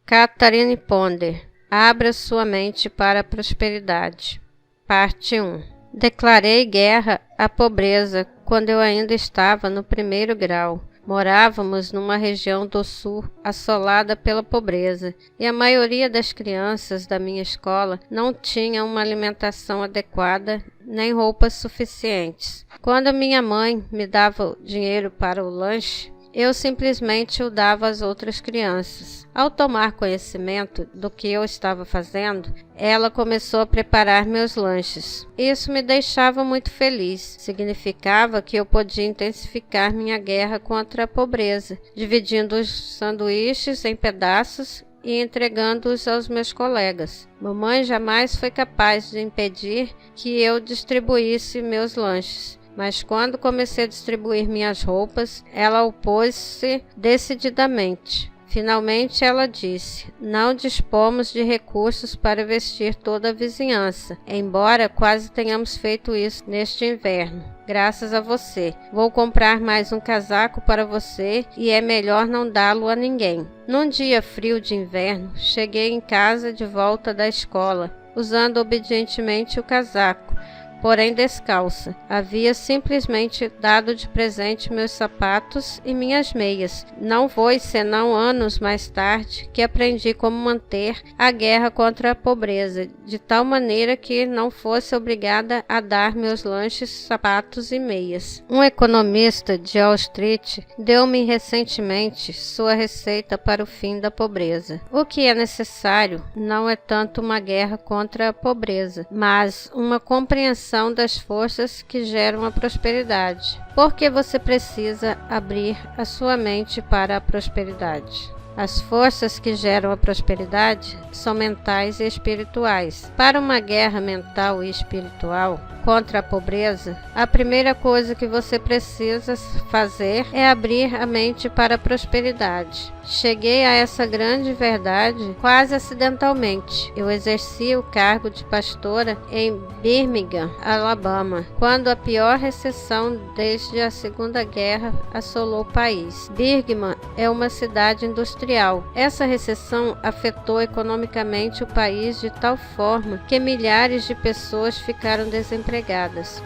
Catherine Ponder. Abra sua mente para a prosperidade. Parte 1. Declarei guerra à pobreza quando eu ainda estava no 1º grau. Morávamos numa região do sul assolada pela pobreza e a maioria das crianças da minha escola não tinha uma alimentação adequada nem roupas suficientes. Quando minha mãe me dava dinheiro para o lanche, eu simplesmente o dava às outras crianças. Ao tomar conhecimento do que eu estava fazendo, ela começou a preparar meus lanches. Isso me deixava muito feliz. Significava que eu podia intensificar minha guerra contra a pobreza, dividindo os sanduíches em pedaços e entregando-os aos meus colegas. Mamãe jamais foi capaz de impedir que eu distribuísse meus lanches. Mas quando comecei a distribuir minhas roupas, ela opôs-se decididamente. Finalmente ela disse: não dispomos de recursos para vestir toda a vizinhança, embora quase tenhamos feito isso neste inverno. Graças a você. Vou comprar mais um casaco para você e é melhor não dá-lo a ninguém. Num dia frio de inverno, cheguei em casa de volta da escola, usando obedientemente o casaco, porém descalça. Havia simplesmente dado de presente meus sapatos e minhas meias. Não foi senão anos mais tarde que aprendi como manter a guerra contra a pobreza, de tal maneira que não fosse obrigada a dar meus lanches, sapatos e meias. Um economista de Wall Street deu-me recentemente sua receita para o fim da pobreza. O que é necessário não é tanto uma guerra contra a pobreza, mas uma compreensão das forças que geram a prosperidade. Porque você precisa abrir a sua mente para a prosperidade. As forças que geram a prosperidade são mentais e espirituais. Para uma guerra mental e espiritual contra a pobreza, a primeira coisa que você precisa fazer é abrir a mente para a prosperidade. Cheguei a essa grande verdade quase acidentalmente. Eu exercia o cargo de pastora em Birmingham, Alabama, quando a pior recessão desde a Segunda Guerra assolou o país. Birmingham é uma cidade industrial. Essa recessão afetou economicamente o país de tal forma que milhares de pessoas ficaram desempregadas.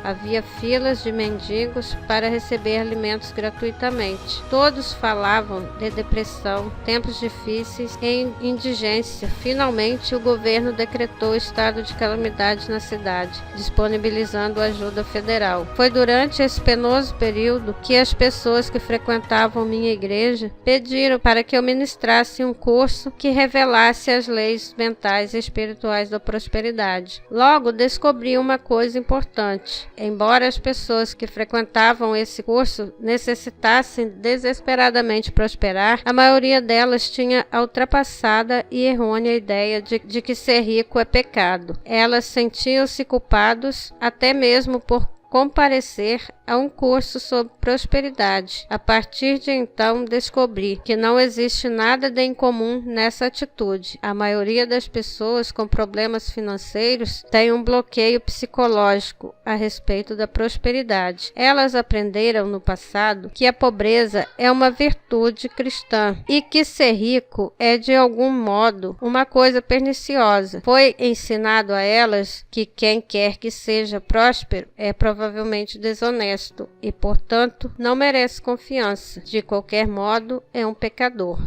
Havia filas de mendigos para receber alimentos gratuitamente. Todos falavam de depressão, tempos difíceis e indigência. Finalmente, o governo decretou estado de calamidade na cidade, disponibilizando ajuda federal. Foi durante esse penoso período que as pessoas que frequentavam minha igreja pediram para que eu ministrasse um curso que revelasse as leis mentais e espirituais da prosperidade. Logo, descobri uma coisa importante. Embora as pessoas que frequentavam esse curso necessitassem desesperadamente prosperar, a maioria delas tinha a ultrapassada e errônea ideia de que ser rico é pecado. Elas sentiam-se culpados até mesmo por comparecer a um curso sobre prosperidade. A partir de então, descobri que não existe nada de incomum nessa atitude. A maioria das pessoas com problemas financeiros tem um bloqueio psicológico a respeito da prosperidade. Elas aprenderam no passado que a pobreza é uma virtude cristã e que ser rico é de algum modo uma coisa perniciosa. Foi ensinado a elas que quem quer que seja próspero é provavelmente desonesto e, portanto, não merece confiança. De qualquer modo, é um pecador.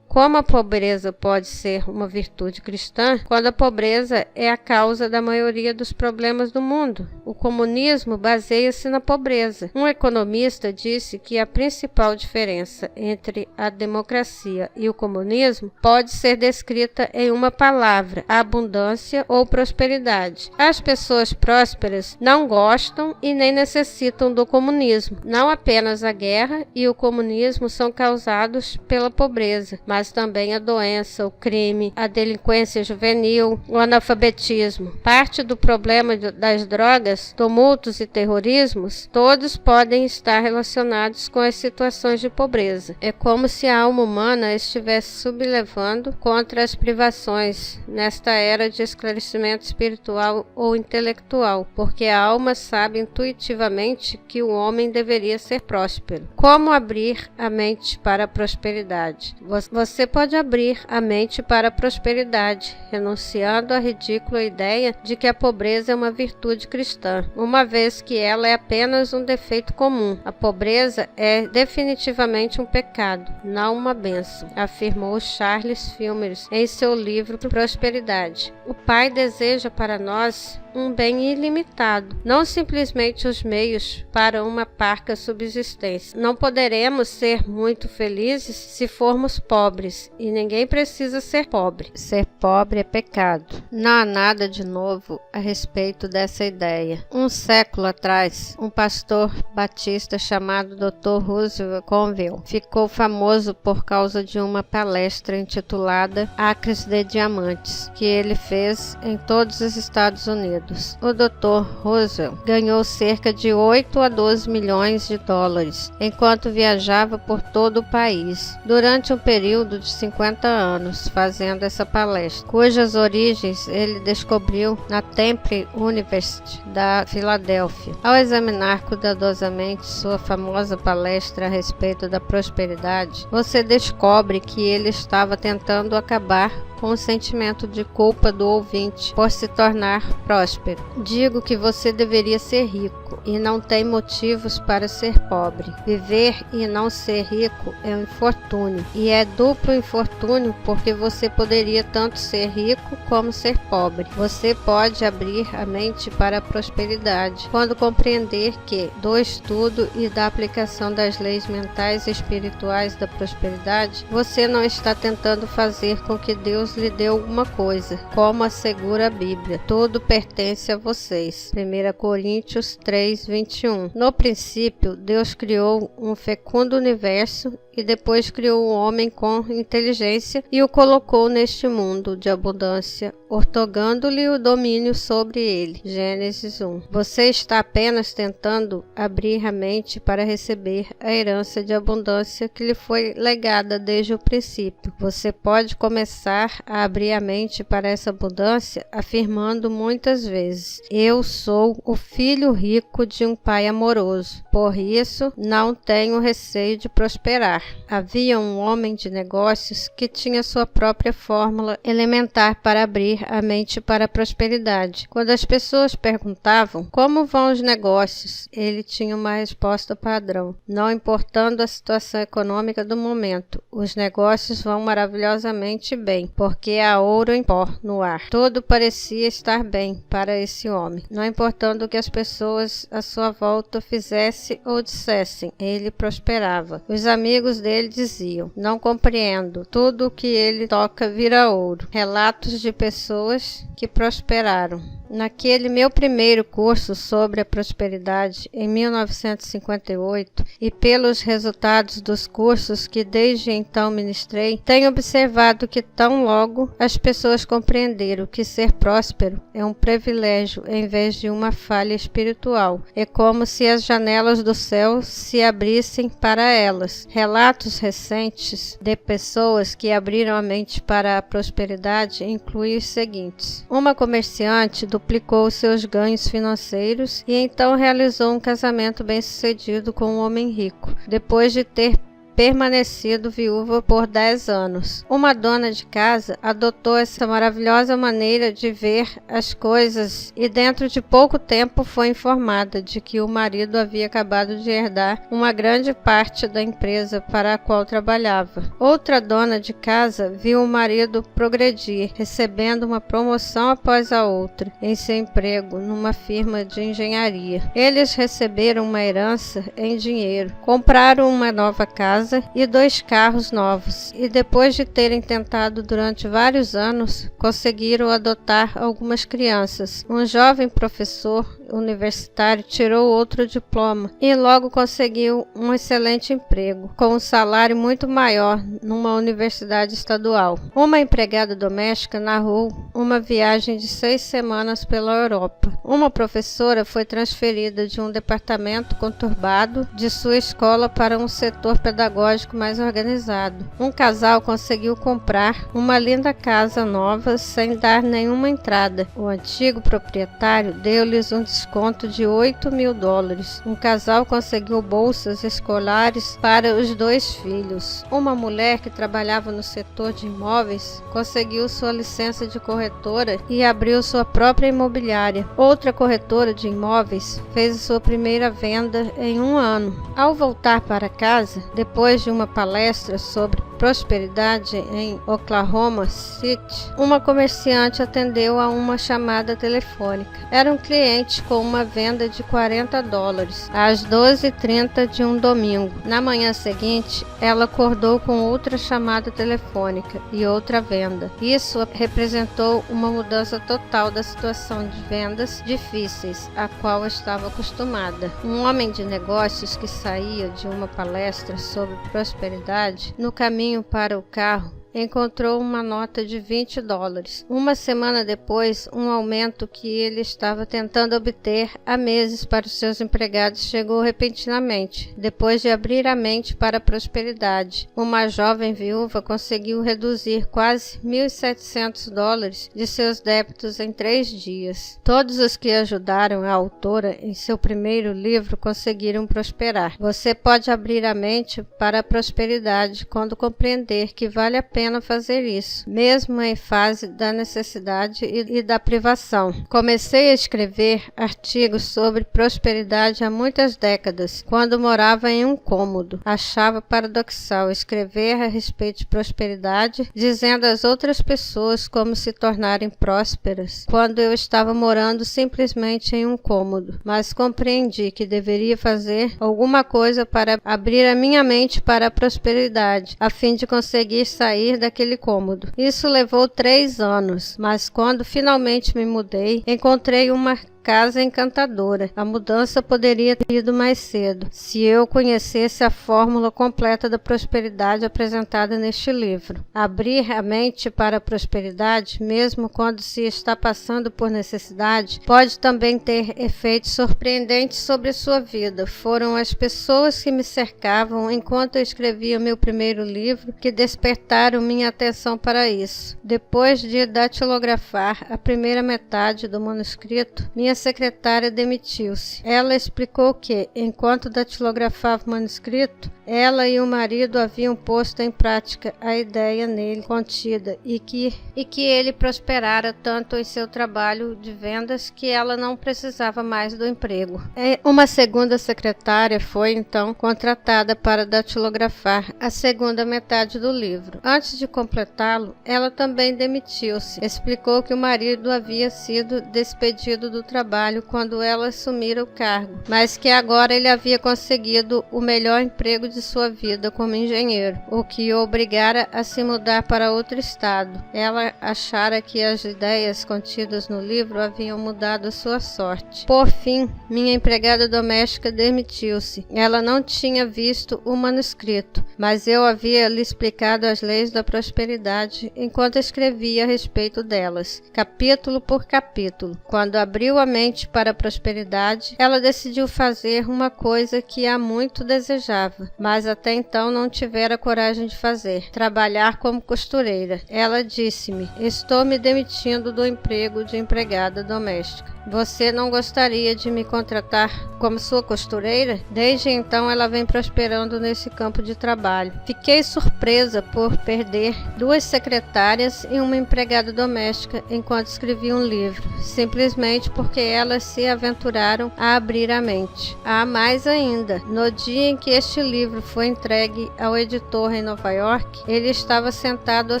Como a pobreza pode ser uma virtude cristã quando a pobreza é a causa da maioria dos problemas do mundo? O comunismo baseia-se na pobreza. Um economista disse que a principal diferença entre a democracia e o comunismo pode ser descrita em uma palavra: abundância ou prosperidade. As pessoas prósperas não gostam e nem necessitam do comunismo. Não apenas a guerra e o comunismo são causados pela pobreza, mas também a doença, o crime, a delinquência juvenil, o analfabetismo. Parte do problema das drogas, tumultos e terrorismos, todos podem estar relacionados com as situações de pobreza. É como se a alma humana estivesse sublevando contra as privações nesta era de esclarecimento espiritual ou intelectual, porque a alma sabe intuitivamente que o homem deveria ser próspero. Como abrir a mente para a prosperidade? Você Você pode abrir a mente para a prosperidade, renunciando à ridícula ideia de que a pobreza é uma virtude cristã, uma vez que ela é apenas um defeito comum. A pobreza é definitivamente um pecado, não uma bênção, afirmou Charles Filmers em seu livro Prosperidade. O Pai deseja para nós um bem ilimitado, não simplesmente os meios para uma parca subsistência. Não poderemos ser muito felizes se formos pobres, e ninguém precisa ser pobre. Ser pobre é pecado. Não há nada de novo a respeito dessa ideia. Um século atrás, um pastor batista chamado Dr. Roosevelt Conwell ficou famoso por causa de uma palestra intitulada Acres de Diamantes, que ele fez em todos os Estados Unidos. O Dr. Roosevelt ganhou cerca de 8 a 12 milhões de dólares enquanto viajava por todo o país, durante um período de 50 anos, fazendo essa palestra, cujas origens ele descobriu na Temple University da Filadélfia. Ao examinar cuidadosamente sua famosa palestra a respeito da prosperidade, você descobre que ele estava tentando acabar com o sentimento de culpa do ouvinte por se tornar próspero. Digo que você deveria ser rico e não tem motivos para ser pobre. Viver e não ser rico é um infortúnio, e é duplo infortúnio porque você poderia tanto ser rico como ser pobre. Você pode abrir a mente para a prosperidade quando compreender que, do estudo e da aplicação das leis mentais e espirituais da prosperidade, você não está tentando fazer com que Deus lhe dê alguma coisa, como assegura a Bíblia. Tudo pertence a vocês. 1 Coríntios 3:21. No princípio, Deus criou um fecundo universo e depois criou o homem com inteligência e o colocou neste mundo de abundância, outorgando-lhe o domínio sobre ele. Gênesis 1. Você está apenas tentando abrir a mente para receber a herança de abundância que lhe foi legada desde o princípio. Você pode começar a abrir a mente para essa abundância afirmando muitas vezes: eu sou o filho rico de um pai amoroso, por isso não tenho receio de prosperar. Havia um homem de negócios que tinha sua própria fórmula elementar para abrir a mente para a prosperidade. Quando as pessoas perguntavam como vão os negócios, ele tinha uma resposta padrão: não importando a situação econômica do momento, os negócios vão maravilhosamente bem, porque há ouro em pó no ar. Tudo parecia estar bem para esse homem, não importando o que as pessoas à sua volta fizessem ou dissessem, ele prosperava. Os amigos dele diziam: não compreendo, tudo o que ele toca vira ouro. Relatos de pessoas que prosperaram. Naquele meu primeiro curso sobre a prosperidade, em 1958, e pelos resultados dos cursos que desde então ministrei, tenho observado que tão logo as pessoas compreenderam que ser próspero é um privilégio em vez de uma falha espiritual. É como se as janelas do céu se abrissem para elas. Relatos recentes de pessoas que abriram a mente para a prosperidade incluem os seguintes: uma comerciante duplicou seus ganhos financeiros e então realizou um casamento bem-sucedido com um homem rico, depois de ter permanecido viúva por 10 anos. Uma dona de casa adotou essa maravilhosa maneira de ver as coisas e dentro de pouco tempo foi informada de que o marido havia acabado de herdar uma grande parte da empresa para a qual trabalhava. Outra dona de casa viu o marido progredir, recebendo uma promoção após a outra em seu emprego numa firma de engenharia. Eles receberam uma herança em dinheiro, compraram uma nova casa e 2 carros novos, e depois de terem tentado durante vários anos, conseguiram adotar algumas crianças. Um jovem professor universitário tirou outro diploma e logo conseguiu um excelente emprego, com um salário muito maior numa universidade estadual. Uma empregada doméstica narrou uma viagem de 6 semanas pela Europa. Uma professora foi transferida de um departamento conturbado de sua escola para um setor pedagógico mais organizado. Um casal conseguiu comprar uma linda casa nova sem dar nenhuma entrada. O antigo proprietário deu-lhes um desconto de $8.000. Um casal conseguiu bolsas escolares para os 2 filhos. Uma mulher que trabalhava no setor de imóveis conseguiu sua licença de corretora e abriu sua própria imobiliária. Outra corretora de imóveis fez sua primeira venda em 1 ano. Ao voltar para casa, depois de uma palestra sobre prosperidade em Oklahoma City, uma comerciante atendeu a uma chamada telefônica. Era um cliente com uma venda de $40 às 12h30 de um domingo. Na manhã seguinte, ela acordou com outra chamada telefônica e outra venda. Isso representou uma mudança total da situação de vendas difíceis a qual estava acostumada. Um homem de negócios que saía de uma palestra sobre prosperidade, no caminho para o carro, encontrou uma nota de $20. Uma semana depois, um aumento que ele estava tentando obter há meses para os seus empregados chegou repentinamente. Depois de abrir a mente para a prosperidade, uma jovem viúva conseguiu reduzir quase $1.700 de seus débitos em 3 dias. Todos os que ajudaram a autora em seu primeiro livro conseguiram prosperar. Você pode abrir a mente para a prosperidade quando compreender que vale a pena fazer isso, mesmo em fase da necessidade e da privação. Comecei a escrever artigos sobre prosperidade há muitas décadas, quando morava em um cômodo. Achava paradoxal escrever a respeito de prosperidade, dizendo às outras pessoas como se tornarem prósperas, quando eu estava morando simplesmente em um cômodo. Mas compreendi que deveria fazer alguma coisa para abrir a minha mente para a prosperidade, a fim de conseguir sair daquele cômodo. Isso levou 3 anos, mas quando finalmente me mudei, encontrei uma casa encantadora. A mudança poderia ter ido mais cedo, se eu conhecesse a fórmula completa da prosperidade apresentada neste livro. Abrir a mente para a prosperidade, mesmo quando se está passando por necessidade, pode também ter efeitos surpreendentes sobre a sua vida. Foram as pessoas que me cercavam enquanto eu escrevia meu primeiro livro que despertaram minha atenção para isso. Depois de datilografar a primeira metade do manuscrito, minha secretária demitiu-se. Ela explicou que, enquanto datilografava o manuscrito, ela e o marido haviam posto em prática a ideia nele contida e que ele prosperara tanto em seu trabalho de vendas que ela não precisava mais do emprego. Uma segunda secretária foi então contratada para datilografar a segunda metade do livro. Antes de completá-lo, ela também demitiu-se. Explicou que o marido havia sido despedido do trabalho quando ela assumira o cargo, mas que agora ele havia conseguido o melhor emprego de sua vida como engenheiro, o que o obrigara a se mudar para outro estado. Ela achara que as ideias contidas no livro haviam mudado sua sorte. Por fim, minha empregada doméstica demitiu-se. Ela não tinha visto o manuscrito, mas eu havia lhe explicado as leis da prosperidade enquanto escrevia a respeito delas, capítulo por capítulo. Quando abriu a mente para a prosperidade, ela decidiu fazer uma coisa que há muito desejava, mas até então não tivera coragem de fazer: trabalhar como costureira. Ela disse-me: estou me demitindo do emprego de empregada doméstica. Você não gostaria de me contratar como sua costureira? Desde então ela vem prosperando nesse campo de trabalho. Fiquei surpresa por perder 2 secretárias e uma empregada doméstica enquanto escrevi um livro, simplesmente porque elas se aventuraram a abrir a mente. Há mais ainda. No dia em que este livro foi entregue ao editor em Nova York, ele estava sentado à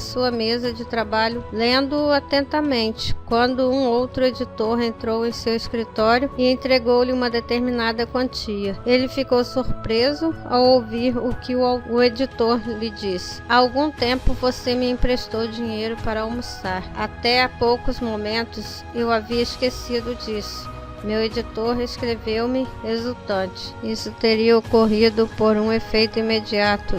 sua mesa de trabalho lendo-o atentamente, quando um outro editor entrou em seu escritório e entregou-lhe uma determinada quantia. Ele ficou surpreso ao ouvir o que o editor lhe disse: há algum tempo você me emprestou dinheiro para almoçar. Até há poucos momentos eu havia esquecido disso. Meu editor escreveu-me exultante. Isso teria ocorrido por um efeito imediato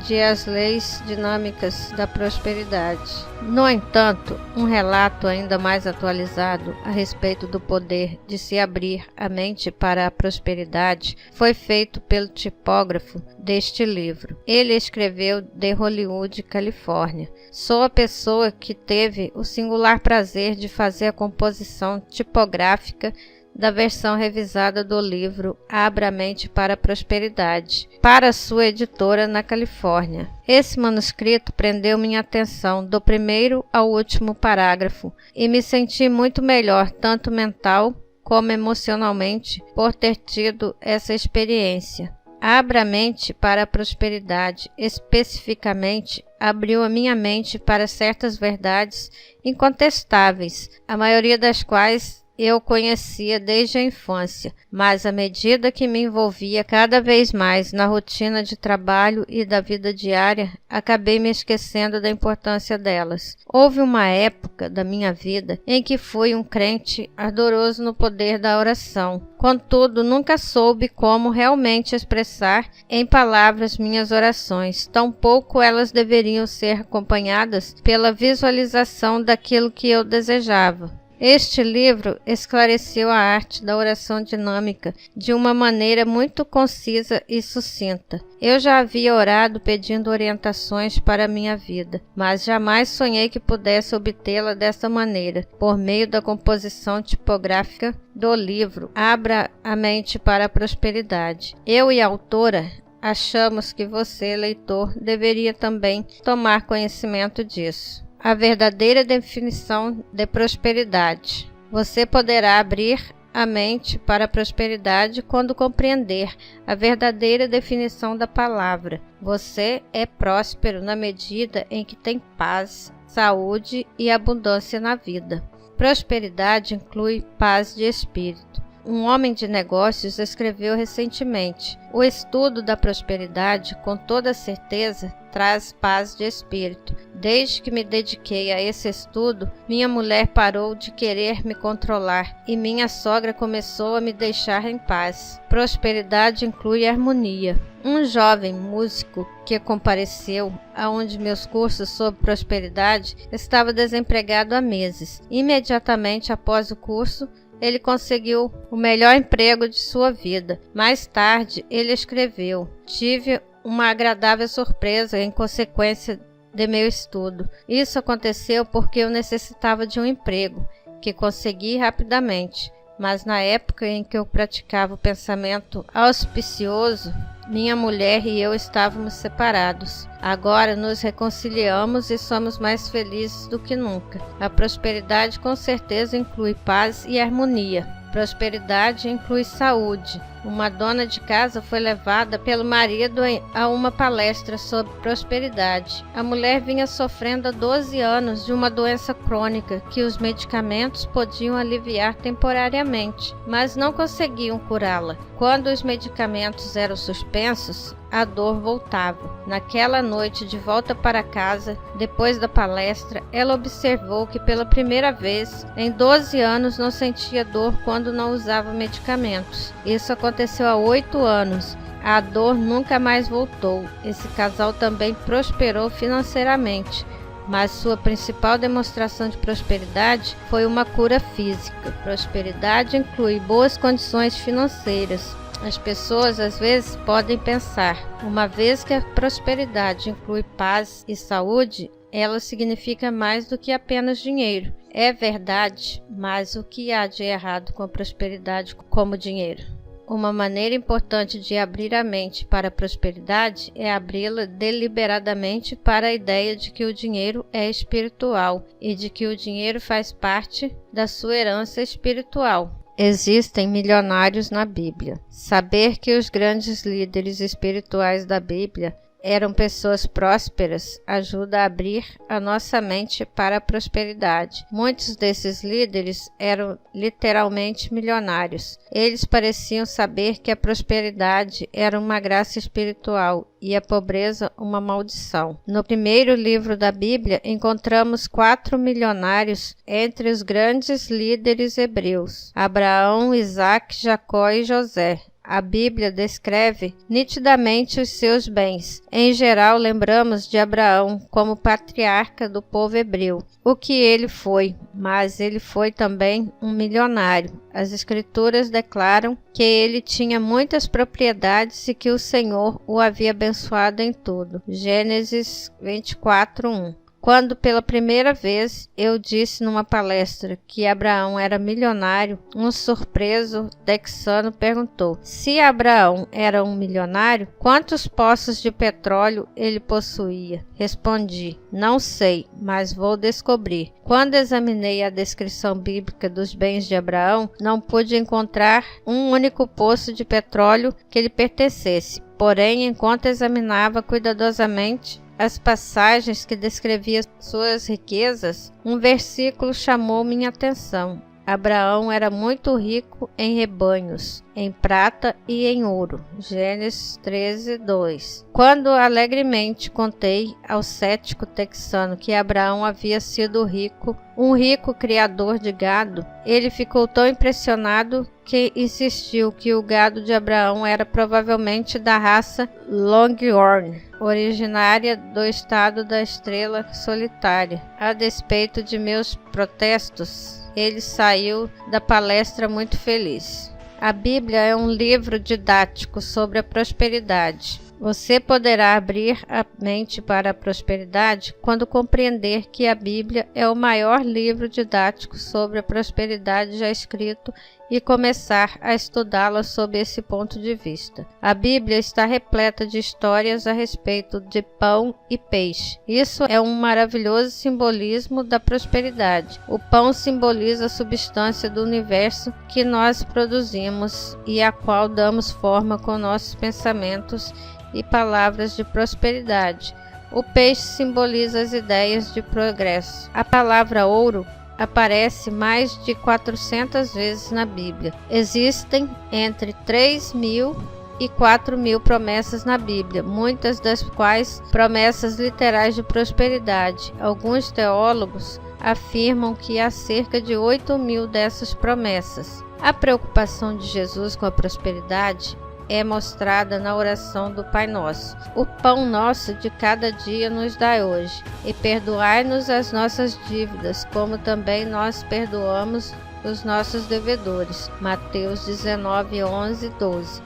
de as leis dinâmicas da prosperidade. No entanto, um relato ainda mais atualizado a respeito do poder de se abrir a mente para a prosperidade foi feito pelo tipógrafo deste livro. Ele escreveu de Hollywood, Califórnia. Sou a pessoa que teve o singular prazer de fazer a composição tipográfica da versão revisada do livro Abra a Mente para a Prosperidade, para sua editora na Califórnia. Esse manuscrito prendeu minha atenção do primeiro ao último parágrafo e me senti muito melhor, tanto mental como emocionalmente, por ter tido essa experiência. Abra a mente para a prosperidade, especificamente, abriu a minha mente para certas verdades incontestáveis, a maioria das quais eu conhecia desde a infância, mas à medida que me envolvia cada vez mais na rotina de trabalho e da vida diária, acabei me esquecendo da importância delas. Houve uma época da minha vida em que fui um crente ardoroso no poder da oração. Contudo, nunca soube como realmente expressar em palavras minhas orações, tampouco elas deveriam ser acompanhadas pela visualização daquilo que eu desejava. Este livro esclareceu a arte da oração dinâmica de uma maneira muito concisa e sucinta. Eu já havia orado pedindo orientações para a minha vida, mas jamais sonhei que pudesse obtê-la dessa maneira, por meio da composição tipográfica do livro Abra a Mente para a Prosperidade. Eu e a autora achamos que você, leitor, deveria também tomar conhecimento disso. A verdadeira definição de prosperidade. Você poderá abrir a mente para a prosperidade quando compreender a verdadeira definição da palavra. Você é próspero na medida em que tem paz, saúde e abundância na vida. Prosperidade inclui paz de espírito. Um homem de negócios escreveu recentemente: o estudo da prosperidade, com toda certeza, traz paz de espírito. Desde que me dediquei a esse estudo, minha mulher parou de querer me controlar e minha sogra começou a me deixar em paz. Prosperidade inclui harmonia. Um jovem músico que compareceu a um de meus cursos sobre prosperidade estava desempregado há meses. Imediatamente após o curso, ele conseguiu o melhor emprego de sua vida. Mais tarde, ele escreveu: tive uma agradável surpresa em consequência de meu estudo. Isso aconteceu porque eu necessitava de um emprego, que consegui rapidamente. Mas na época em que eu praticava o pensamento auspicioso, minha mulher e eu estávamos separados. Agora nos reconciliamos e somos mais felizes do que nunca. A prosperidade com certeza inclui paz e harmonia. Prosperidade inclui saúde. Uma dona de casa foi levada pelo marido a uma palestra sobre prosperidade. A mulher vinha sofrendo há 12 anos de uma doença crônica que os medicamentos podiam aliviar temporariamente, mas não conseguiam curá-la. Quando os medicamentos eram suspensos, a dor voltava. Naquela noite, de volta para casa, depois da palestra, ela observou que pela primeira vez em 12 anos não sentia dor quando não usava medicamentos. Isso aconteceu há 8 anos. A dor nunca mais voltou. Esse casal também prosperou financeiramente, mas sua principal demonstração de prosperidade foi uma cura física. Prosperidade inclui boas condições financeiras. As pessoas às vezes podem pensar: uma vez que a prosperidade inclui paz e saúde, ela significa mais do que apenas dinheiro. É verdade, mas o que há de errado com a prosperidade como dinheiro? Uma maneira importante de abrir a mente para a prosperidade é abri-la deliberadamente para a ideia de que o dinheiro é espiritual e de que o dinheiro faz parte da sua herança espiritual. Existem milionários na Bíblia. Saber que os grandes líderes espirituais da Bíblia eram pessoas prósperas ajuda a abrir a nossa mente para a prosperidade. Muitos desses líderes eram literalmente milionários. Eles pareciam saber que a prosperidade era uma graça espiritual e a pobreza uma maldição. No primeiro livro da Bíblia, encontramos 4 milionários entre os grandes líderes hebreus: Abraão, Isaque, Jacó e José. A Bíblia descreve nitidamente os seus bens. Em geral, lembramos de Abraão como patriarca do povo hebreu, o que ele foi, mas ele foi também um milionário. As Escrituras declaram que ele tinha muitas propriedades e que o Senhor o havia abençoado em tudo. Gênesis 24:1. Quando pela primeira vez eu disse numa palestra que Abraão era milionário, um surpreso texano perguntou: se Abraão era um milionário, quantos poços de petróleo ele possuía? Respondi: não sei, mas vou descobrir. Quando examinei a descrição bíblica dos bens de Abraão, não pude encontrar um único poço de petróleo que lhe pertencesse. Porém, enquanto examinava cuidadosamente as passagens que descreviam suas riquezas, um versículo chamou minha atenção. Abraão era muito rico em rebanhos, em prata e em ouro. Gênesis 13:2. Quando alegremente contei ao cético texano que Abraão havia sido rico, um rico criador de gado, ele ficou tão impressionado que insistiu que o gado de Abraão era provavelmente da raça Longhorn, originária do estado da Estrela Solitária. A despeito de meus protestos, ele saiu da palestra muito feliz. A Bíblia é um livro didático sobre a prosperidade. Você poderá abrir a mente para a prosperidade quando compreender que a Bíblia é o maior livro didático sobre a prosperidade já escrito e começar a estudá-la sob esse ponto de vista. A Bíblia está repleta de histórias a respeito de pão e peixe. Isso é um maravilhoso simbolismo da prosperidade. O pão simboliza a substância do universo que nós produzimos e a qual damos forma com nossos pensamentos e palavras de prosperidade. O peixe simboliza as ideias de progresso. A palavra ouro aparece mais de 400 vezes na Bíblia. Existem entre 3.000 e 4.000 promessas na Bíblia, muitas das quais promessas literais de prosperidade. Alguns teólogos afirmam que há cerca de 8.000 dessas promessas. A preocupação de Jesus com a prosperidade é mostrada na oração do Pai Nosso. O pão nosso de cada dia nos dai hoje, e perdoai-nos as nossas dívidas, como também nós perdoamos os nossos devedores. Mateus 19:11-12.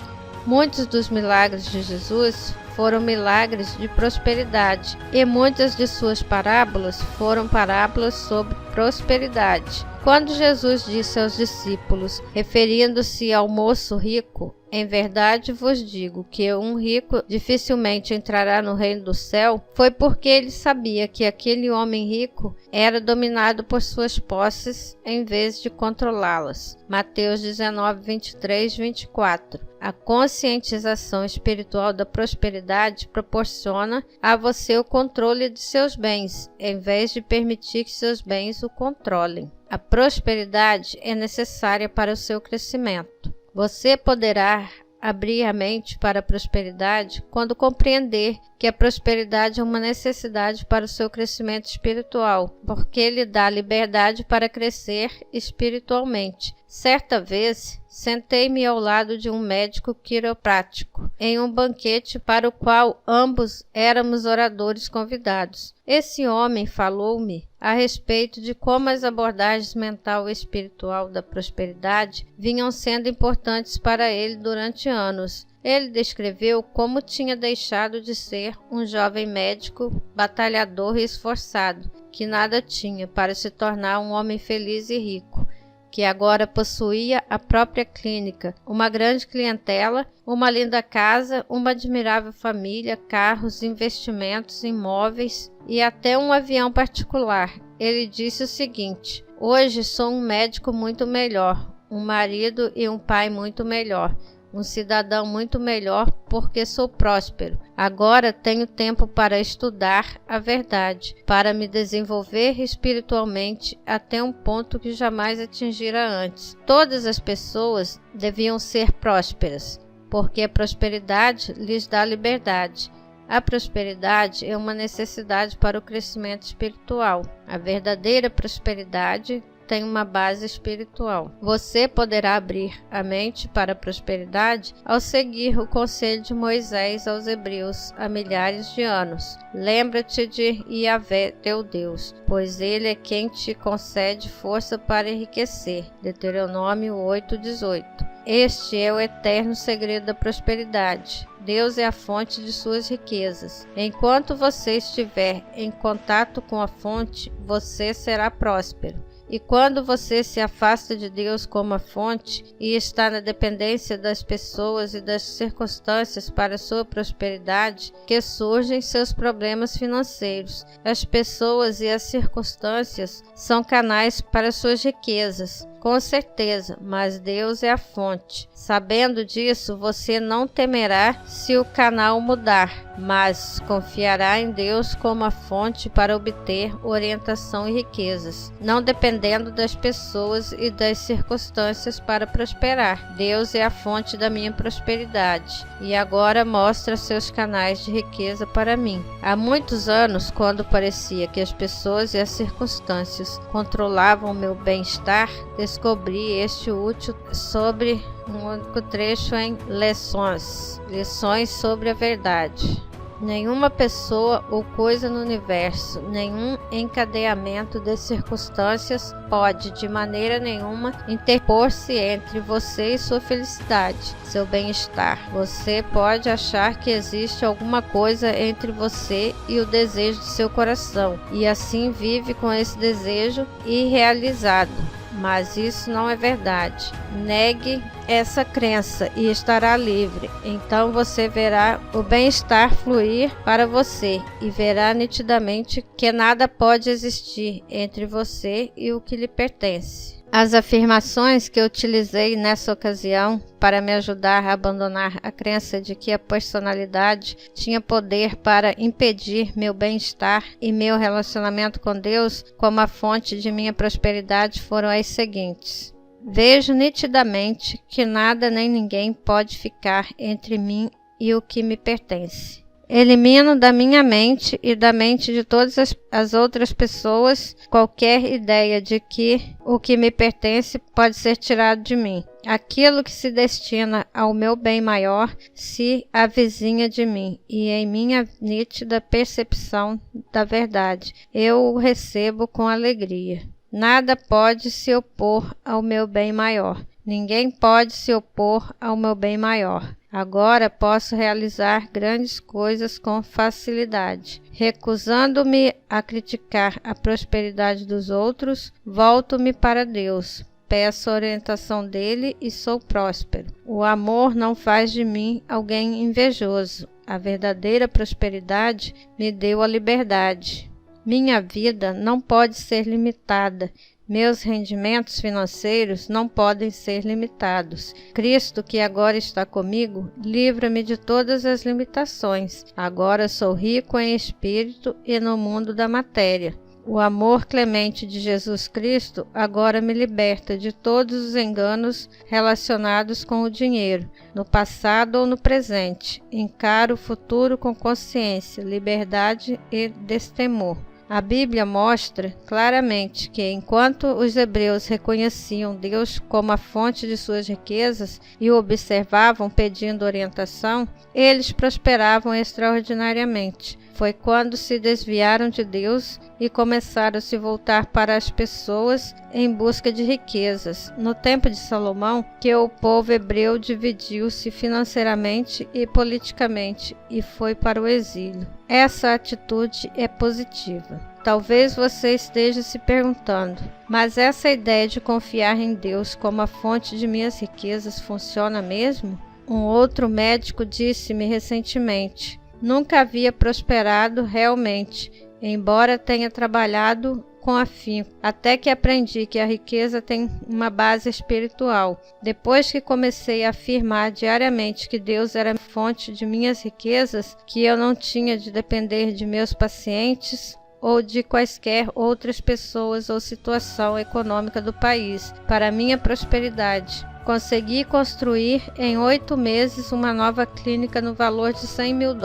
Muitos dos milagres de Jesus foram milagres de prosperidade, e muitas de suas parábolas foram parábolas sobre prosperidade. Quando Jesus disse aos discípulos, referindo-se ao moço rico: em verdade vos digo que um rico dificilmente entrará no reino do céu, foi porque ele sabia que aquele homem rico era dominado por suas posses em vez de controlá-las. Mateus 19:23-24. A conscientização espiritual da prosperidade proporciona a você o controle de seus bens, em vez de permitir que seus bens o controlem. A prosperidade é necessária para o seu crescimento. Você poderá abrir a mente para a prosperidade quando compreender que a prosperidade é uma necessidade para o seu crescimento espiritual, porque lhe dá liberdade para crescer espiritualmente. Certa vez, sentei-me ao lado de um médico quiroprático em um banquete para o qual ambos éramos oradores convidados. Esse homem falou-me a respeito de como as abordagens mental e espiritual da prosperidade vinham sendo importantes para ele durante anos. Ele descreveu como tinha deixado de ser um jovem médico batalhador e esforçado, que nada tinha, para se tornar um homem feliz e rico, que agora possuía a própria clínica, uma grande clientela, uma linda casa, uma admirável família, carros, investimentos, imóveis e até um avião particular. Ele disse o seguinte: hoje sou um médico muito melhor, um marido e um pai muito melhor, um cidadão muito melhor porque sou próspero. Agora tenho tempo para estudar a verdade, para me desenvolver espiritualmente até um ponto que jamais atingira antes. Todas as pessoas deviam ser prósperas, porque a prosperidade lhes dá liberdade. A prosperidade é uma necessidade para o crescimento espiritual. A verdadeira prosperidade tem uma base espiritual. Você poderá abrir a mente para a prosperidade ao seguir o conselho de Moisés aos Hebreus há milhares de anos. Lembra-te de Yahvé, teu Deus, pois ele é quem te concede força para enriquecer. Deuteronômio 8:18. Este é o eterno segredo da prosperidade. Deus é a fonte de suas riquezas. Enquanto você estiver em contato com a fonte, você será próspero. E quando você se afasta de Deus como a fonte e está na dependência das pessoas e das circunstâncias para sua prosperidade, que surgem seus problemas financeiros. As pessoas e as circunstâncias são canais para suas riquezas. Com certeza, mas Deus é a fonte. Sabendo disso, você não temerá se o canal mudar, mas confiará em Deus como a fonte para obter orientação e riquezas, não dependendo das pessoas e das circunstâncias para prosperar. Deus é a fonte da minha prosperidade e agora mostra seus canais de riqueza para mim. Há muitos anos, quando parecia que as pessoas e as circunstâncias controlavam meu bem-estar, descobri este útil sobre um único trecho em Lições sobre a Verdade. Nenhuma pessoa ou coisa no universo, nenhum encadeamento de circunstâncias pode, de maneira nenhuma, interpor-se entre você e sua felicidade, seu bem-estar. Você pode achar que existe alguma coisa entre você e o desejo de seu coração, e assim vive com esse desejo irrealizado. Mas isso não é verdade. Negue essa crença e estará livre. Então você verá o bem-estar fluir para você e verá nitidamente que nada pode existir entre você e o que lhe pertence. As afirmações que eu utilizei nessa ocasião para me ajudar a abandonar a crença de que a personalidade tinha poder para impedir meu bem-estar e meu relacionamento com Deus como a fonte de minha prosperidade foram as seguintes. Vejo nitidamente que nada nem ninguém pode ficar entre mim e o que me pertence. Elimino da minha mente e da mente de todas as outras pessoas qualquer ideia de que o que me pertence pode ser tirado de mim. Aquilo que se destina ao meu bem maior se avizinha de mim, e em minha nítida percepção da verdade, eu o recebo com alegria. Nada pode se opor ao meu bem maior. Ninguém pode se opor ao meu bem maior. Agora posso realizar grandes coisas com facilidade. Recusando-me a criticar a prosperidade dos outros, volto-me para Deus. Peço a orientação dele e sou próspero. O amor não faz de mim alguém invejoso. A verdadeira prosperidade me deu a liberdade. Minha vida não pode ser limitada. Meus rendimentos financeiros não podem ser limitados. Cristo, que agora está comigo, livra-me de todas as limitações. Agora sou rico em espírito e no mundo da matéria. O amor clemente de Jesus Cristo agora me liberta de todos os enganos relacionados com o dinheiro, no passado ou no presente. Encaro o futuro com consciência, liberdade e destemor. A Bíblia mostra claramente que, enquanto os hebreus reconheciam Deus como a fonte de suas riquezas e o observavam pedindo orientação, eles prosperavam extraordinariamente. Foi quando se desviaram de Deus e começaram a se voltar para as pessoas em busca de riquezas. No tempo de Salomão, que o povo hebreu dividiu-se financeiramente e politicamente e foi para o exílio. Essa atitude é positiva. Talvez você esteja se perguntando, mas essa ideia de confiar em Deus como a fonte de minhas riquezas funciona mesmo? Um outro médico disse-me recentemente: nunca havia prosperado realmente, embora tenha trabalhado com afinco, até que aprendi que a riqueza tem uma base espiritual. Depois que comecei a afirmar diariamente que Deus era a fonte de minhas riquezas, que eu não tinha de depender de meus pacientes ou de quaisquer outras pessoas ou situação econômica do país para minha prosperidade, consegui construir em 8 meses uma nova clínica no valor de $100 mil.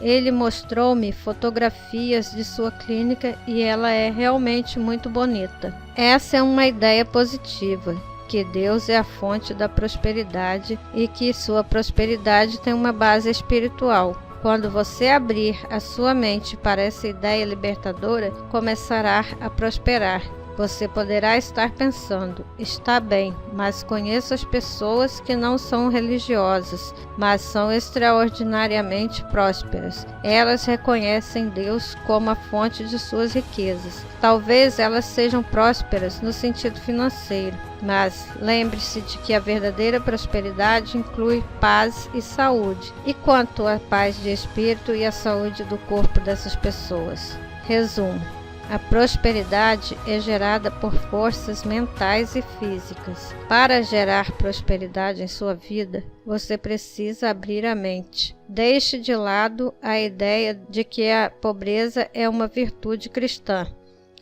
Ele mostrou-me fotografias de sua clínica e ela é realmente muito bonita. Essa é uma ideia positiva, que Deus é a fonte da prosperidade e que sua prosperidade tem uma base espiritual. Quando você abrir a sua mente para essa ideia libertadora, começará a prosperar, Você poderá estar pensando, está bem, mas conheço as pessoas que não são religiosas, mas são extraordinariamente prósperas. Elas reconhecem Deus como a fonte de suas riquezas. Talvez elas sejam prósperas no sentido financeiro, mas lembre-se de que a verdadeira prosperidade inclui paz e saúde. E quanto à paz de espírito e à saúde do corpo dessas pessoas? Resumo. A prosperidade é gerada por forças mentais e físicas. Para gerar prosperidade em sua vida, você precisa abrir a mente. Deixe de lado a ideia de que a pobreza é uma virtude cristã.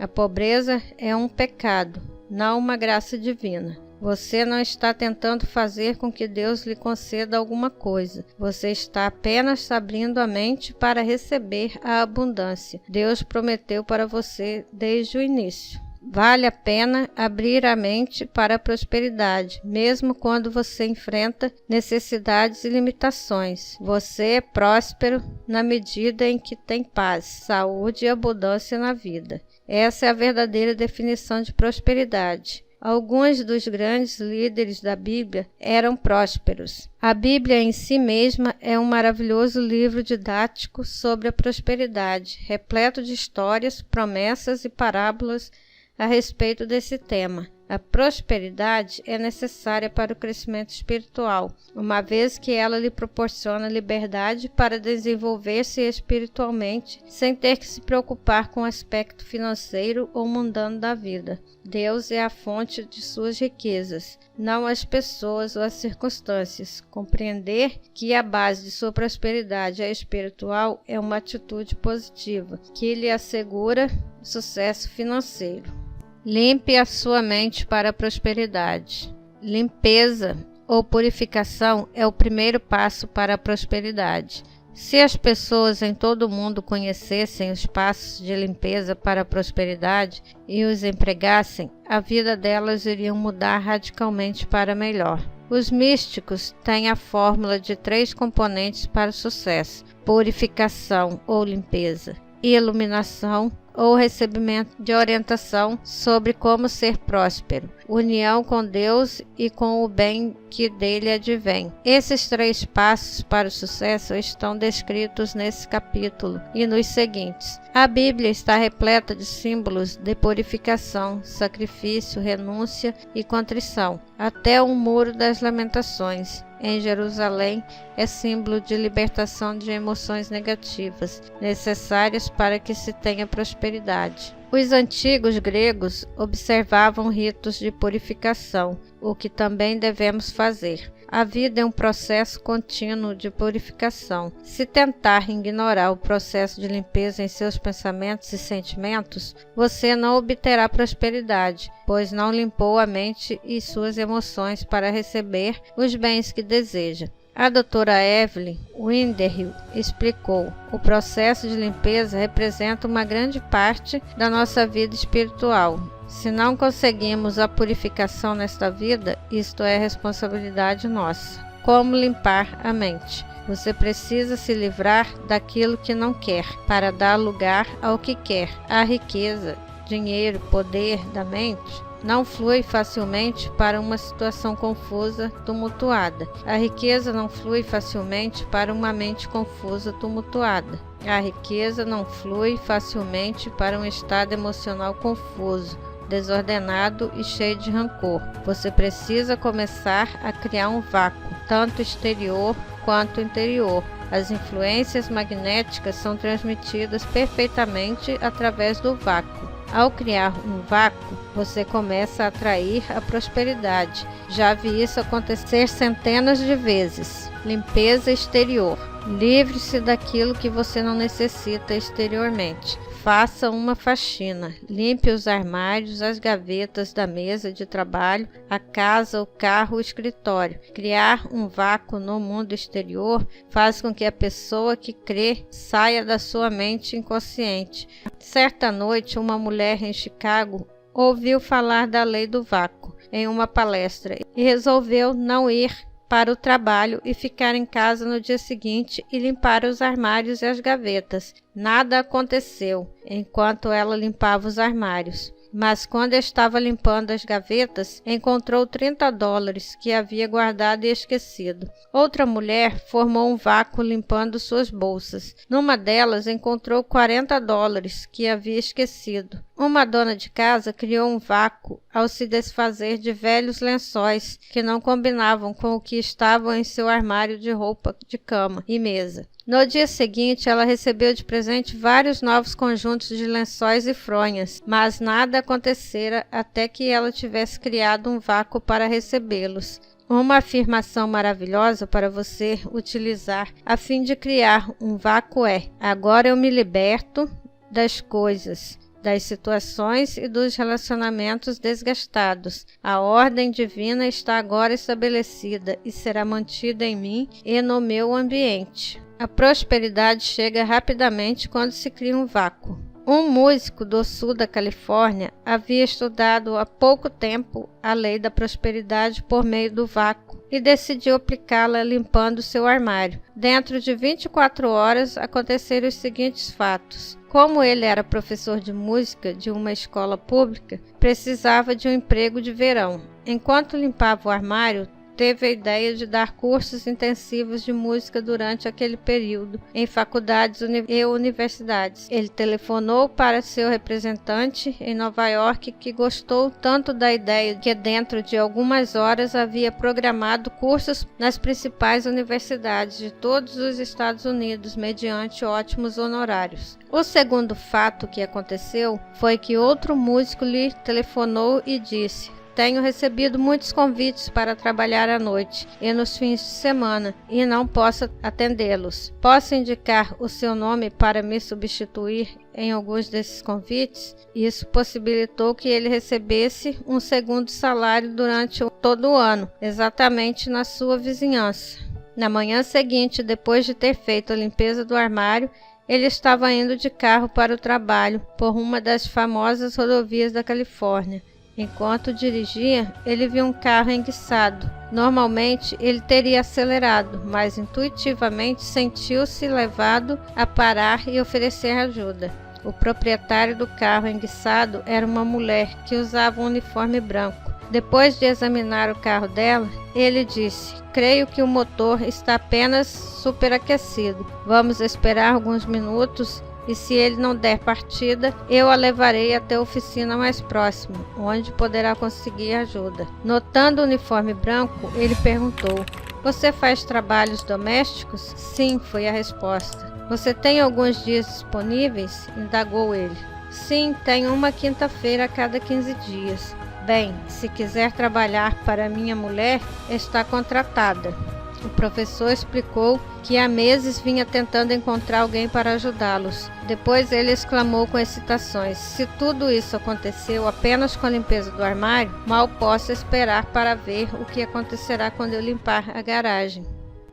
A pobreza é um pecado, não uma graça divina. Você não está tentando fazer com que Deus lhe conceda alguma coisa. Você está apenas abrindo a mente para receber a abundância. Deus prometeu para você desde o início. Vale a pena abrir a mente para a prosperidade, mesmo quando você enfrenta necessidades e limitações. Você é próspero na medida em que tem paz, saúde e abundância na vida. Essa é a verdadeira definição de prosperidade. Alguns dos grandes líderes da Bíblia eram prósperos. A Bíblia em si mesma é um maravilhoso livro didático sobre a prosperidade, repleto de histórias, promessas e parábolas a respeito desse tema. A prosperidade é necessária para o crescimento espiritual, uma vez que ela lhe proporciona liberdade para desenvolver-se espiritualmente, sem ter que se preocupar com o aspecto financeiro ou mundano da vida. Deus é a fonte de suas riquezas, não as pessoas ou as circunstâncias. Compreender que a base de sua prosperidade é espiritual é uma atitude positiva, que lhe assegura sucesso financeiro. Limpe a sua mente para a prosperidade. Limpeza ou purificação é o primeiro passo para a prosperidade. Se as pessoas em todo o mundo conhecessem os passos de limpeza para a prosperidade e os empregassem, a vida delas iria mudar radicalmente para melhor. Os místicos têm a fórmula de 3 componentes para o sucesso: purificação ou limpeza, iluminação ou recebimento de orientação sobre como ser próspero, união com Deus e com o bem que dele advém. Esses 3 passos para o sucesso estão descritos nesse capítulo e nos seguintes. A Bíblia está repleta de símbolos de purificação, sacrifício, renúncia e contrição. Até o Muro das Lamentações, em Jerusalém, é símbolo de libertação de emoções negativas, necessárias para que se tenha prosperidade. Os antigos gregos observavam ritos de purificação, o que também devemos fazer. A vida é um processo contínuo de purificação. Se tentar ignorar o processo de limpeza em seus pensamentos e sentimentos, você não obterá prosperidade, pois não limpou a mente e suas emoções para receber os bens que deseja. A doutora Evelyn Winderhill explicou: o processo de limpeza representa uma grande parte da nossa vida espiritual. Se não conseguimos a purificação nesta vida, isto é responsabilidade nossa. Como limpar a mente? Você precisa se livrar daquilo que não quer, para dar lugar ao que quer. A riqueza, dinheiro, poder da mente não flui facilmente para uma situação confusa, tumultuada. A riqueza não flui facilmente para uma mente confusa, tumultuada. A riqueza não flui facilmente para um estado emocional confuso, desordenado e cheio de rancor. Você precisa começar a criar um vácuo, tanto exterior quanto interior. As influências magnéticas são transmitidas perfeitamente através do vácuo. Ao criar um vácuo, você começa a atrair a prosperidade. Já vi isso acontecer centenas de vezes. Limpeza exterior. Livre-se daquilo que você não necessita exteriormente. Faça uma faxina. Limpe os armários, as gavetas da mesa de trabalho, a casa, o carro, o escritório. Criar um vácuo no mundo exterior faz com que a pessoa que crê saia da sua mente inconsciente. Certa noite, uma mulher em Chicago ouviu falar da lei do vácuo em uma palestra e resolveu não ir para o trabalho e ficar em casa no dia seguinte e limpar os armários e as gavetas. Nada aconteceu enquanto ela limpava os armários. mas quando estava limpando as gavetas, encontrou $30 que havia guardado e esquecido. Outra mulher formou um vácuo limpando suas bolsas. Numa delas, encontrou $40 que havia esquecido. Uma dona de casa criou um vácuo ao se desfazer de velhos lençóis que não combinavam com o que estavam em seu armário de roupa de cama e mesa. No dia seguinte, ela recebeu de presente vários novos conjuntos de lençóis e fronhas, mas nada acontecera até que ela tivesse criado um vácuo para recebê-los. Uma afirmação maravilhosa para você utilizar a fim de criar um vácuo é: agora eu me liberto das coisas, das situações e dos relacionamentos desgastados. A ordem divina está agora estabelecida e será mantida em mim e no meu ambiente. A prosperidade chega rapidamente quando se cria um vácuo. Um músico do sul da Califórnia havia estudado há pouco tempo a lei da prosperidade por meio do vácuo e decidiu aplicá-la limpando seu armário. Dentro de 24 horas aconteceram os seguintes fatos. Como ele era professor de música de uma escola pública, precisava de um emprego de verão. Enquanto limpava o armário, teve a ideia de dar cursos intensivos de música durante aquele período em faculdades e universidades. Ele telefonou para seu representante em Nova York, que gostou tanto da ideia que dentro de algumas horas havia programado cursos nas principais universidades de todos os Estados Unidos, mediante ótimos honorários. O segundo fato que aconteceu foi que outro músico lhe telefonou e disse: tenho recebido muitos convites para trabalhar à noite e nos fins de semana e não posso atendê-los. Posso indicar o seu nome para me substituir em alguns desses convites? Isso possibilitou que ele recebesse um segundo salário durante todo o ano, exatamente na sua vizinhança. Na manhã seguinte, depois de ter feito a limpeza do armário, ele estava indo de carro para o trabalho por uma das famosas rodovias da Califórnia. Enquanto dirigia, ele viu um carro enguiçado. Normalmente, ele teria acelerado, mas intuitivamente sentiu-se levado a parar e oferecer ajuda. O proprietário do carro enguiçado era uma mulher que usava um uniforme branco. Depois de examinar o carro dela, ele disse: creio que o motor está apenas superaquecido. Vamos esperar alguns minutos e se ele não der partida, eu a levarei até a oficina mais próxima, onde poderá conseguir ajuda. Notando o uniforme branco, ele perguntou: você faz trabalhos domésticos? Sim, foi a resposta. Você tem alguns dias disponíveis? Indagou ele. Sim, tenho uma quinta-feira a cada 15 dias. Bem, se quiser trabalhar para minha mulher, está contratada. O professor explicou que há meses vinha tentando encontrar alguém para ajudá-los. Depois ele exclamou com excitações: se tudo isso aconteceu apenas com a limpeza do armário, mal posso esperar para ver o que acontecerá quando eu limpar a garagem.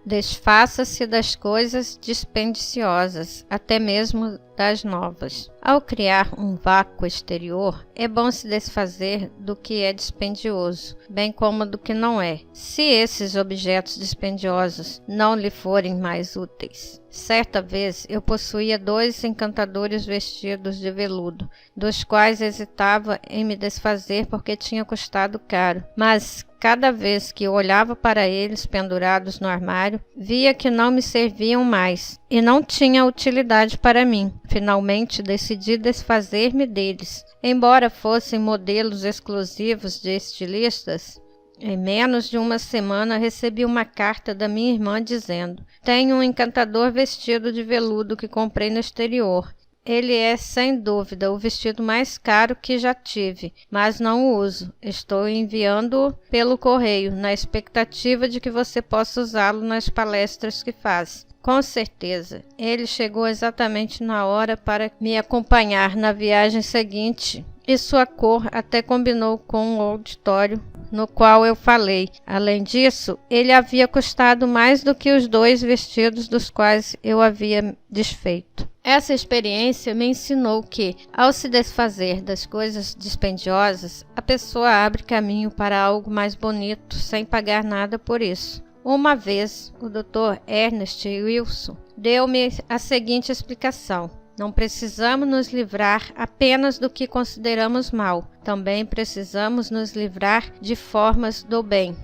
Desfaça-se das coisas dispendiciosas, até mesmo das novas. Ao criar um vácuo exterior, é bom se desfazer do que é dispendioso, bem como do que não é, se esses objetos dispendiosos não lhe forem mais úteis. Certa vez eu possuía 2 encantadores vestidos de veludo, dos quais hesitava em me desfazer porque tinha custado caro, mas cada vez que eu olhava para eles pendurados no armário, via que não me serviam mais e não tinha utilidade para mim. Finalmente decidi desfazer-me deles. Embora fossem modelos exclusivos de estilistas, em menos de uma semana recebi uma carta da minha irmã dizendo: tenho um encantador vestido de veludo que comprei no exterior. Ele é, sem dúvida, o vestido mais caro que já tive, mas não o uso. Estou enviando-o pelo correio, na expectativa de que você possa usá-lo nas palestras que faz. Com certeza, ele chegou exatamente na hora para me acompanhar na viagem seguinte, e sua cor até combinou com o auditório no qual eu falei. Além disso, ele havia custado mais do que os 2 vestidos dos quais eu havia desfeito. Essa experiência me ensinou que, ao se desfazer das coisas dispendiosas, a pessoa abre caminho para algo mais bonito sem pagar nada por isso. Uma vez, o Dr. Ernest Wilson deu-me a seguinte explicação: Não precisamos nos livrar apenas do que consideramos mal, também precisamos nos livrar de formas do bem.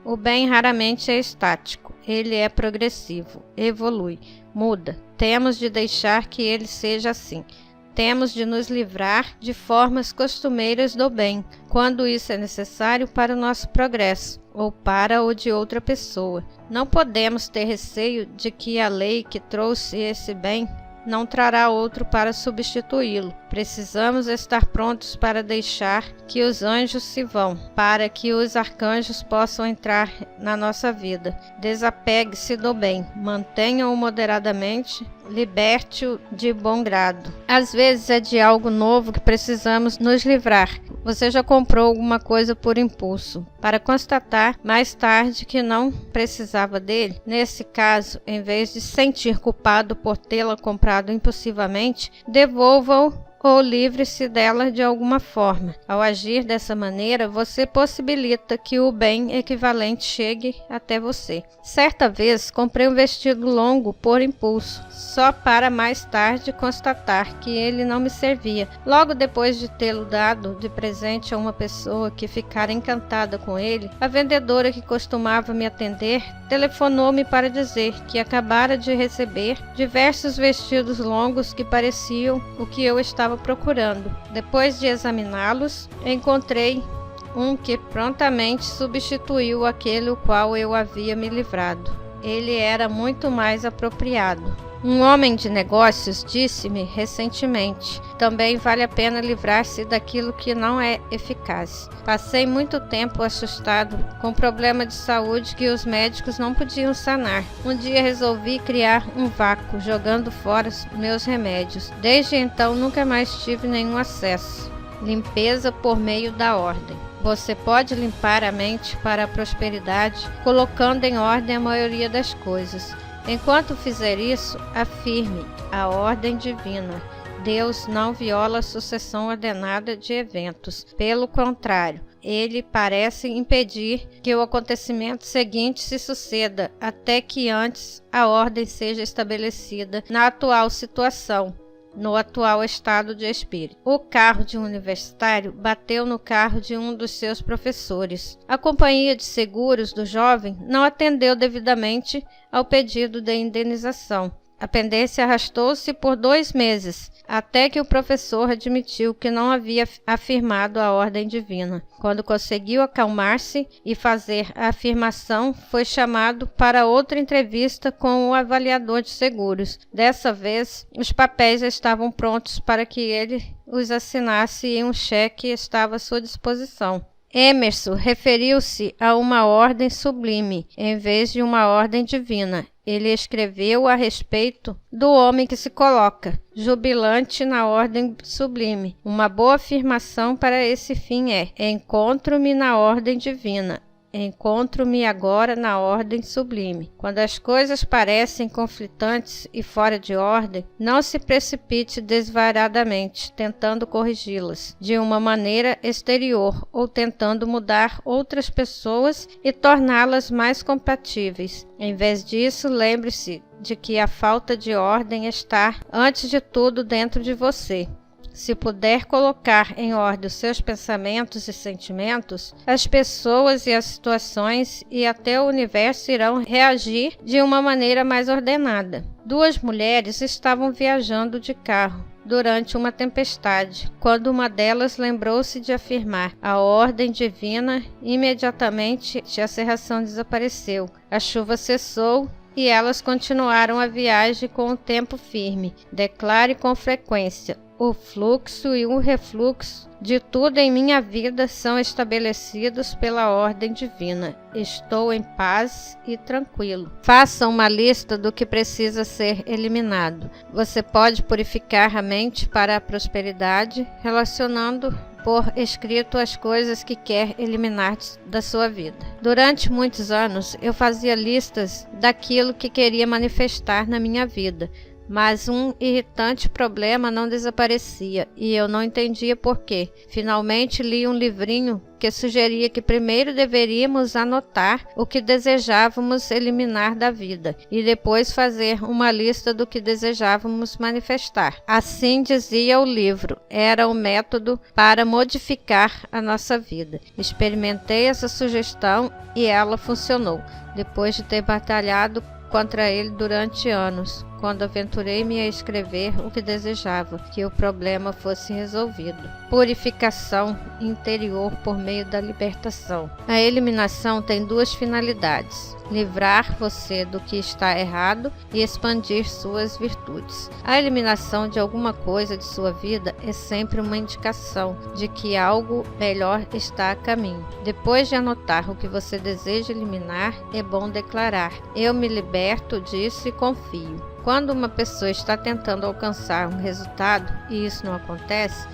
O bem raramente é estático, ele é progressivo, evolui, muda. Temos de deixar que ele seja assim. Temos de nos livrar de formas costumeiras do bem, quando isso é necessário para o nosso progresso ou para o de outra pessoa. Não podemos ter receio de que a lei que trouxe esse bem não trará outro para substituí-lo. Precisamos estar prontos para deixar que os anjos se vão, para que os arcanjos possam entrar na nossa vida. Desapegue-se do bem, mantenha-o moderadamente, liberte-o de bom grado. Às vezes é de algo novo que precisamos nos livrar. Você já comprou alguma coisa por impulso, para constatar mais tarde que não precisava dele? Nesse caso, em vez de se sentir culpado por tê-la comprado impulsivamente, devolva-o ou livre-se dela de alguma forma. Ao agir dessa maneira, você possibilita que o bem equivalente chegue até você. Certa vez, comprei um vestido longo por impulso, só para mais tarde constatar que ele não me servia. Logo depois de tê-lo dado de presente a uma pessoa que ficara encantada com ele, a vendedora que costumava me atender telefonou-me para dizer que acabara de receber diversos vestidos longos que pareciam o que eu estava procurando. Depois de examiná-los, encontrei um que prontamente substituiu aquele o qual eu havia me livrado. Ele era muito mais apropriado. Um homem de negócios disse-me recentemente: também vale a pena livrar-se daquilo que não é eficaz. Passei muito tempo assustado com problema de saúde que os médicos não podiam sanar. Um dia resolvi criar um vácuo, jogando fora meus remédios. Desde então nunca mais tive nenhum acesso. Limpeza por meio da ordem. Você pode limpar a mente para a prosperidade, colocando em ordem a maioria das coisas. Enquanto fizer isso, afirme a ordem divina. Deus não viola a sucessão ordenada de eventos. Pelo contrário, ele parece impedir que o acontecimento seguinte se suceda até que antes a ordem seja estabelecida na atual situação, no atual estado de espírito. O carro de um universitário bateu no carro de um dos seus professores. A companhia de seguros do jovem não atendeu devidamente ao pedido de indenização. A pendência arrastou-se por 2 meses, até que o professor admitiu que não havia afirmado a ordem divina. Quando conseguiu acalmar-se e fazer a afirmação, foi chamado para outra entrevista com o avaliador de seguros. Dessa vez, os papéis estavam prontos para que ele os assinasse e um cheque estava à sua disposição. Emerson referiu-se a uma ordem sublime, em vez de uma ordem divina. Ele escreveu a respeito do homem que se coloca, jubilante na ordem sublime. Uma boa afirmação para esse fim é: encontro-me na ordem divina. Encontro-me agora na ordem sublime. Quando as coisas parecem conflitantes e fora de ordem, não se precipite desvairadamente, tentando corrigi-las de uma maneira exterior ou tentando mudar outras pessoas e torná-las mais compatíveis. Em vez disso, lembre-se de que a falta de ordem está, antes de tudo, dentro de você. Se puder colocar em ordem os seus pensamentos e sentimentos, as pessoas e as situações e até o universo irão reagir de uma maneira mais ordenada. 2 mulheres estavam viajando de carro durante uma tempestade. Quando uma delas lembrou-se de afirmar a ordem divina, imediatamente a cerração desapareceu. A chuva cessou e elas continuaram a viagem com o tempo firme. Declare com frequência: o fluxo e o refluxo de tudo em minha vida são estabelecidos pela ordem divina. Estou em paz e tranquilo. Faça uma lista do que precisa ser eliminado. Você pode purificar a mente para a prosperidade, relacionando por escrito as coisas que quer eliminar da sua vida. Durante muitos anos, eu fazia listas daquilo que queria manifestar na minha vida. mas um irritante problema não desaparecia e eu não entendia por quê. Finalmente li um livrinho que sugeria que primeiro deveríamos anotar o que desejávamos eliminar da vida e depois fazer uma lista do que desejávamos manifestar. Assim dizia o livro, era o método para modificar a nossa vida. Experimentei essa sugestão e ela funcionou, depois de ter batalhado contra ele durante anos, quando aventurei-me a escrever o que desejava, que o problema fosse resolvido. Purificação interior por meio da libertação. A eliminação tem duas finalidades: livrar você do que está errado e expandir suas virtudes. A eliminação de alguma coisa de sua vida é sempre uma indicação de que algo melhor está a caminho. Depois de anotar o que você deseja eliminar, é bom declarar: eu me liberto disso e confio. Quando uma pessoa está tentando alcançar um resultado e isso não acontece,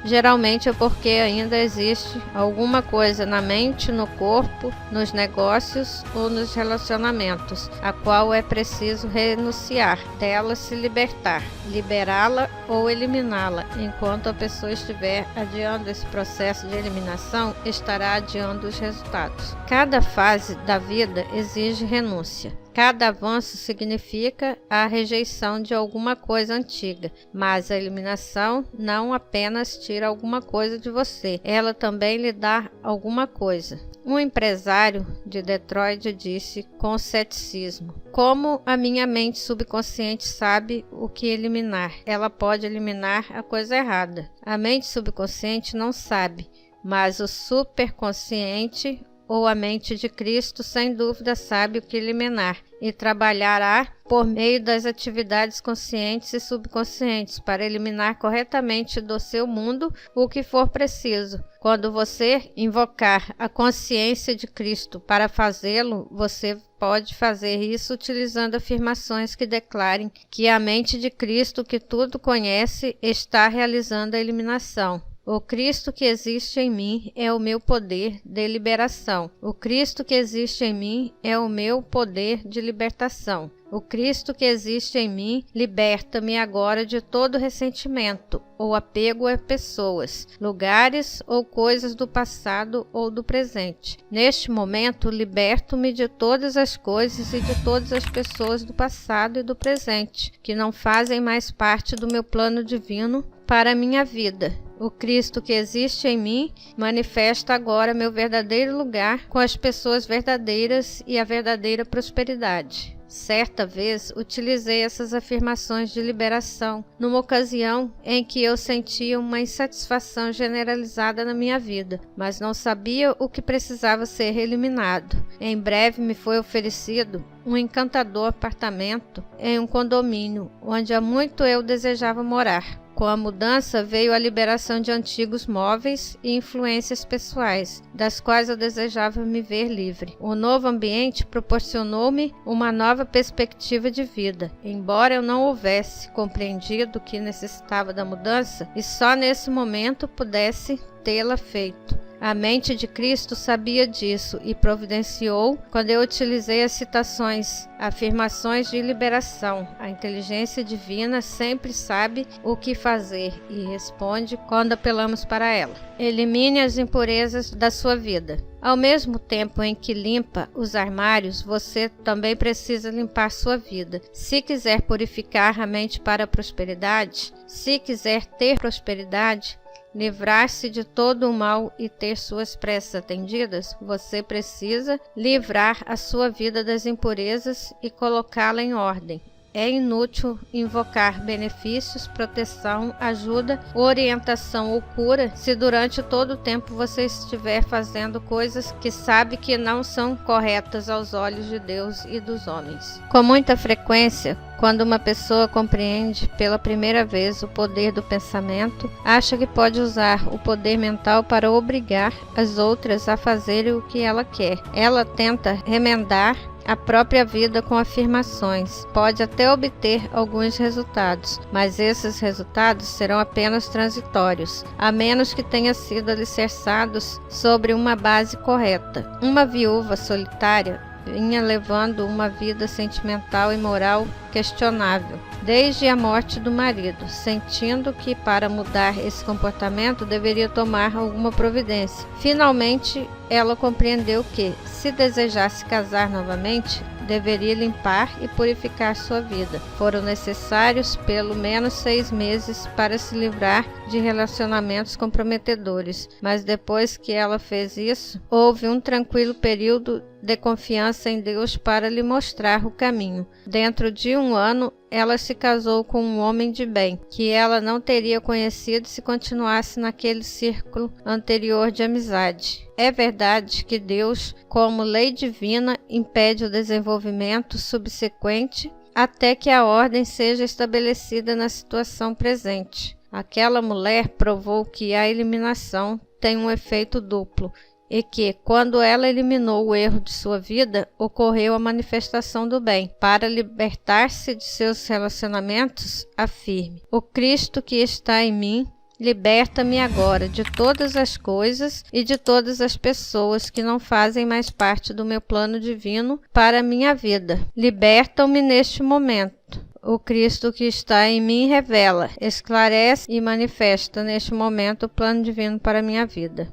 geralmente é porque ainda existe alguma coisa na mente, no corpo, nos negócios ou nos relacionamentos, a qual é preciso renunciar, dela se libertar, liberá-la ou eliminá-la. Enquanto a pessoa estiver adiando esse processo de eliminação, estará adiando os resultados. Cada fase da vida exige renúncia. Cada avanço significa a rejeição de alguma coisa antiga, mas a eliminação não apenas tira alguma coisa de você, ela também lhe dá alguma coisa. Um empresário de Detroit disse com ceticismo: como a minha mente subconsciente sabe o que eliminar? Ela pode eliminar a coisa errada. A mente subconsciente não sabe, mas o superconsciente ou a mente de Cristo, sem dúvida, sabe o que eliminar e trabalhará por meio das atividades conscientes e subconscientes para eliminar corretamente do seu mundo o que for preciso. Quando você invocar a consciência de Cristo para fazê-lo, você pode fazer isso utilizando afirmações que declarem que a mente de Cristo, que tudo conhece, está realizando a eliminação. O Cristo que existe em mim é o meu poder de liberação. O Cristo que existe em mim é o meu poder de libertação. O Cristo que existe em mim liberta-me agora de todo ressentimento ou apego a pessoas, lugares ou coisas do passado ou do presente. Neste momento, liberto-me de todas as coisas e de todas as pessoas do passado e do presente, que não fazem mais parte do meu plano divino para a minha vida. O Cristo que existe em mim manifesta agora meu verdadeiro lugar com as pessoas verdadeiras e a verdadeira prosperidade. Certa vez, utilizei essas afirmações de liberação numa ocasião em que eu sentia uma insatisfação generalizada na minha vida, mas não sabia o que precisava ser eliminado. Em breve me foi oferecido um encantador apartamento em um condomínio, onde há muito eu desejava morar. Com a mudança veio a liberação de antigos móveis e influências pessoais, das quais eu desejava me ver livre. O novo ambiente proporcionou-me uma nova perspectiva de vida, embora eu não houvesse compreendido que necessitava da mudança e só nesse momento pudesse tê-la feito. A mente de Cristo sabia disso e providenciou quando eu utilizei as citações, afirmações de liberação. A inteligência divina sempre sabe o que fazer e responde quando apelamos para ela. Elimine as impurezas da sua vida. Ao mesmo tempo em que limpa os armários, você também precisa limpar sua vida. Se quiser purificar a mente para a prosperidade, se quiser ter prosperidade, livrar-se de todo o mal e ter suas preces atendidas, você precisa livrar a sua vida das impurezas e colocá-la em ordem. É inútil invocar benefícios, proteção, ajuda, orientação ou cura se durante todo o tempo você estiver fazendo coisas que sabe que não são corretas aos olhos de Deus e dos homens. Com muita frequência, quando uma pessoa compreende pela primeira vez o poder do pensamento, acha que pode usar o poder mental para obrigar as outras a fazerem o que ela quer. Ela tenta remendar a própria vida com afirmações. Pode até obter alguns resultados, mas esses resultados serão apenas transitórios, a menos que tenham sido alicerçados sobre uma base correta. Uma viúva solitária vinha levando uma vida sentimental e moral questionável, desde a morte do marido, sentindo que para mudar esse comportamento deveria tomar alguma providência. Finalmente, ela compreendeu que, se desejasse casar novamente, deveria limpar e purificar sua vida. Foram necessários pelo menos 6 meses para se livrar de relacionamentos comprometedores, mas depois que ela fez isso, houve um tranquilo período de confiança em Deus para lhe mostrar o caminho. Dentro de 1 ano, ela se casou com um homem de bem, que ela não teria conhecido se continuasse naquele círculo anterior de amizade. É verdade que Deus, como lei divina, impede o desenvolvimento subsequente até que a ordem seja estabelecida na situação presente. Aquela mulher provou que a eliminação tem um efeito duplo, e que, quando ela eliminou o erro de sua vida, ocorreu a manifestação do bem. Para libertar-se de seus relacionamentos, afirme: o Cristo que está em mim liberta-me agora de todas as coisas e de todas as pessoas que não fazem mais parte do meu plano divino para a minha vida. Libertam-me neste momento. O Cristo que está em mim revela, esclarece e manifesta neste momento o plano divino para a minha vida.